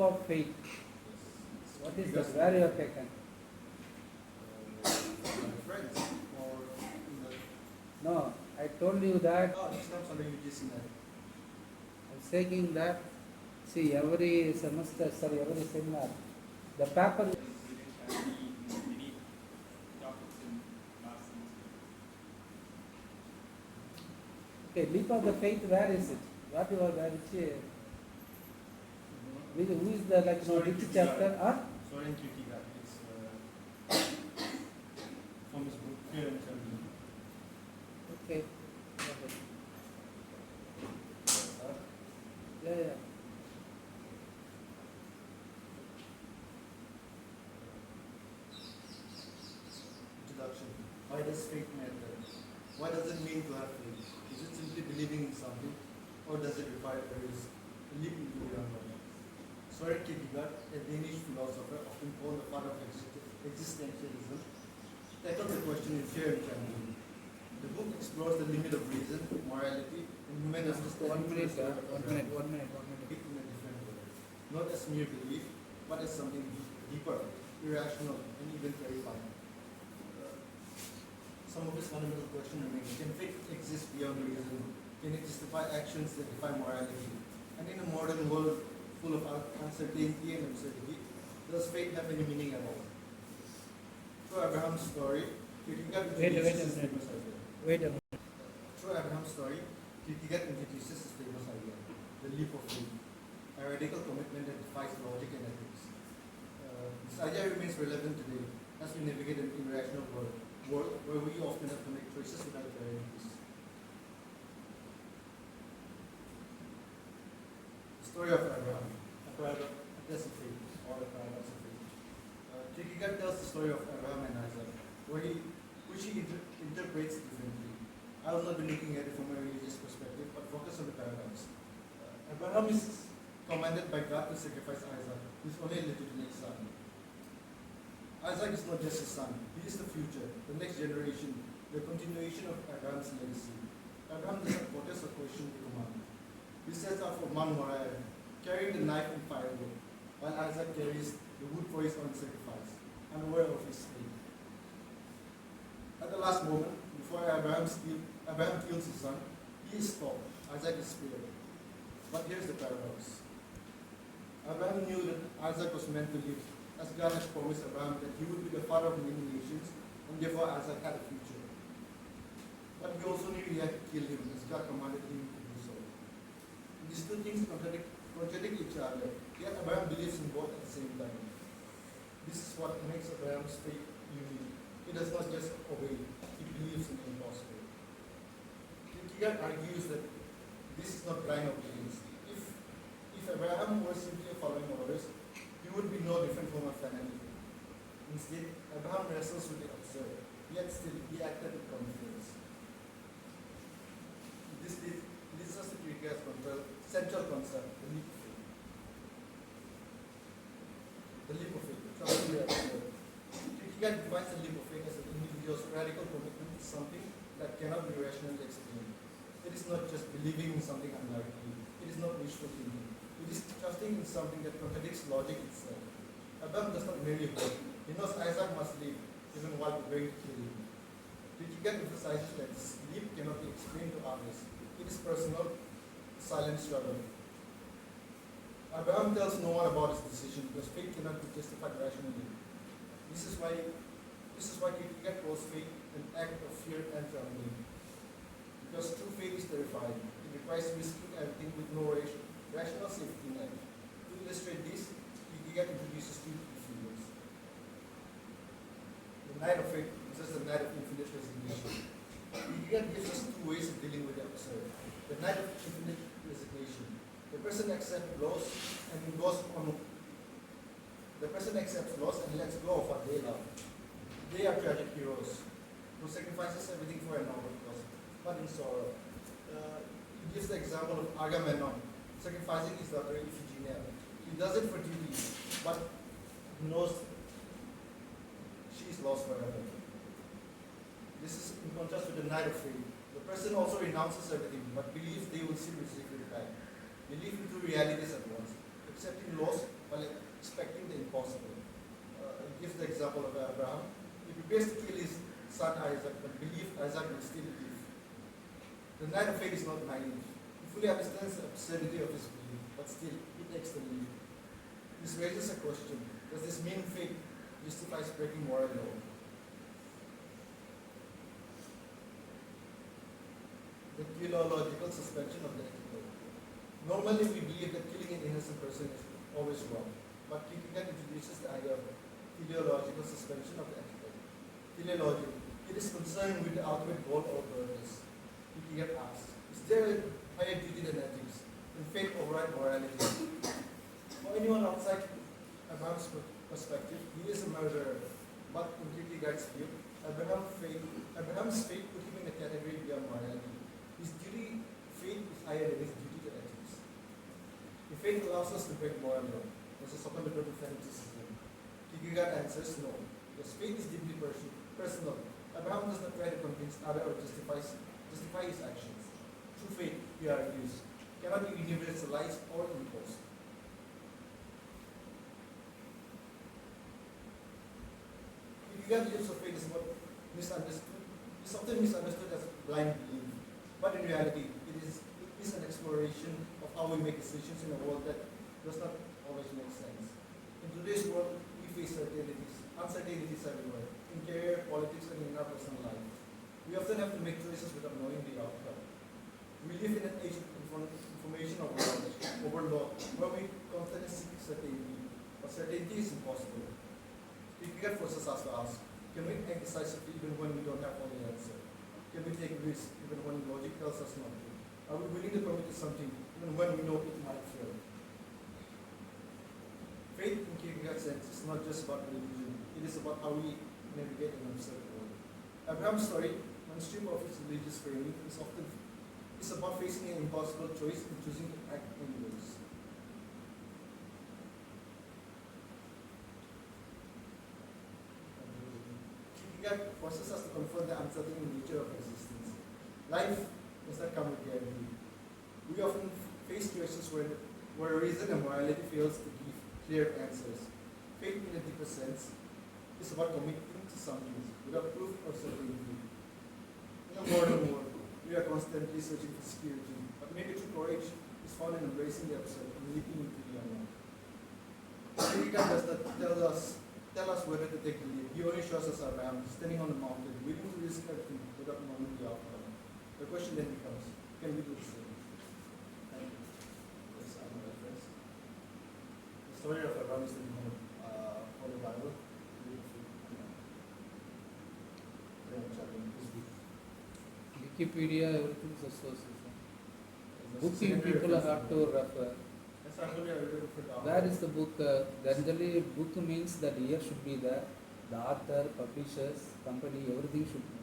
of faith. What is that? Where you have taken? Friends or in the... No, I told you that. Oh, it's not something you just in that. I was saying that. See, every semester, sorry, every seminar, the paper. Okay, leap of the faith. Where is it? What you are where is it? Who is the like which chapter? Huh? Soren Kierkegaard. It's from his book Fear and Trembling. Okay. Yeah. Introduction. Why does faith matter? What does it mean to have faith? Is it simply believing in something, or does it require a risk, a leap into the unknown? Soren Kierkegaard, a Danish philosopher often called the father of existentialism, tackled the question in Fear and Trembling. The book explores the limit of reason, morality, and human understanding. 1 minute. In a different way. Not as mere belief, but as something deeper, irrational, and even terrifying. Some of his fundamental questions remain: can faith exist beyond reason? Can it justify actions that defy morality? And in a modern world full of uncertainty and absurdity, does faith have any meaning at all? Through Abraham's story, Kierkegaard introduces this famous idea, the leap of faith, a radical commitment that defies logic and ethics. This idea remains relevant today as we navigate an irrational world where we often have to make choices without guarantees. The story of Abraham, a test of faith, or a paradox of faith. Kierkegaard tells the story of Abraham and Isaac, which he interprets differently. I will not be looking at it from a religious perspective, but focus on the paradox. Abraham is commanded by God to sacrifice Isaac, his only legitimate son. Isaac is not just his son, he is the future, the next generation, the continuation of Abraham's legacy. Abraham does not protest or question the command. He sets out for Mount Moriah, carrying the knife and firewood, while Isaac carries the wood for his own sacrifice, unaware of his fate. At the last moment, before Abraham kills his son, he is stopped. Isaac is spared. But here's the paradox. Abraham knew that Isaac was meant to live, as God had promised Abraham that he would be the father of many nations, and therefore Isaac had a future. But he also knew he had to kill him, as God commanded him to do so. These two things contradict each other, yet Abraham believes in both at the same time. This is what makes Abraham's faith unique. He does not just obey, he believes in the impossible. Kierkegaard argues that this is not blind obedience. If Abraham were simply following orders, he would be no different from a fanatic. Instead, Abraham wrestles with the absurd, yet still he acted with confidence. This leads us to Kierkegaard's central concept, the leap of faith. The leap of faith, something we absurd. Kierkegaard defines the leap of faith as an individual's radical commitment to something that cannot be rationally explained. It is not just believing in something unlikely. It is not wishful thinking. It is trusting in something that contradicts logic itself. Abraham does not merely hope. He knows Isaac must live, even while preparing to kill him. Kierkegaard emphasizes that this leap cannot be explained to others. It is personal, silent struggle. Abraham tells no one about his decision because faith cannot be justified rationally. This is why Kierkegaard calls faith an act of fear and trembling. Because true faith is terrifying. It requires risking everything with no rational safety net. To illustrate this, Kierkegaard introduces two figures. The knight of faith versus the knight of infinite resignation. Kierkegaard gives us two ways of dealing with the absurd. The knight of infinite resignation. The person accepts loss and goes on. The person accepts loss and lets go of what they love. They are tragic heroes who sacrifices everything for a noble cause, but in sorrow. He gives the example of Agamemnon sacrificing his daughter Iphigenia. He does it for duty, but knows she is lost forever. This is in contrast with the knight of faith. The person also renounces everything, but believes they will still receive it back. They live into realities at once, accepting loss while expecting the impossible. He gives the example of Abraham. He prepares to kill his son Isaac, but believes Isaac will still live. The man of faith is not naive. He fully understands the absurdity of his belief, but still he takes the lead. This raises a question: does this mean faith justifies breaking moral law? The teleological suspension of the ethical. Normally, we believe that killing an innocent person is always wrong, but Kierkegaard introduces the idea of teleological suspension of the ethical. Teleology, it is concerned with the ultimate goal or purpose. Kierkegaard asks, is there a higher duty than ethics? Can faith override morality? For anyone outside Abraham's perspective, he is a murderer, but in Kierkegaard's view, Abraham's faith put him in a category beyond morality. His duty, faith is higher than his duty to ethics. If faith allows us to break moral law, does it open the door to fanaticism? Kierkegaard answers no, because faith is deeply personal. Abraham does not try to convince others or justify his actions. True faith, he argues, cannot be universalized or imposed. Kierkegaard's use of faith is often misunderstood as blind belief. But in reality, it is an exploration of how we make decisions in a world that does not always make sense. In today's world, we face uncertainties everywhere, in career, politics, and in our personal life. We often have to make choices without knowing the outcome. We live in an age of information overload, where we constantly seek certainty, but certainty is impossible. Kierkegaard forces us to ask, can we act decisively even when we don't have all the answer? Can we take risks even when logic tells us not to? Are we willing to commit to something even when we know it might fail? Faith in Kierkegaard's sense is not just about religion, it is about how we navigate an absurd world. Abraham's story, one strip of its religious framing, is about facing an impossible choice and choosing to act anyways. Kierkegaard forces us to confront the uncertain nature of existence. Life does not come with guarantee. We often face choices where reason and morality fails to give clear answers. Faith in a deeper sense is about committing to something without proof or certainty. In a modern world, we are constantly searching for security, but maybe true courage is found in embracing the absurd and leaping into the unknown. Kierkegaard does not tell us whether to take the leap. He only shows us Abraham standing on the mountain, willing to risk everything without knowing the outcome. The question then becomes, can we do the same? And yes, I'm a reference. The story of Abraham is the Holy Bible. Wikipedia, everything is a source. Book you people have to refer. Where is the book? Generally, book means that year should be there. The author, publishers, company, everything should be.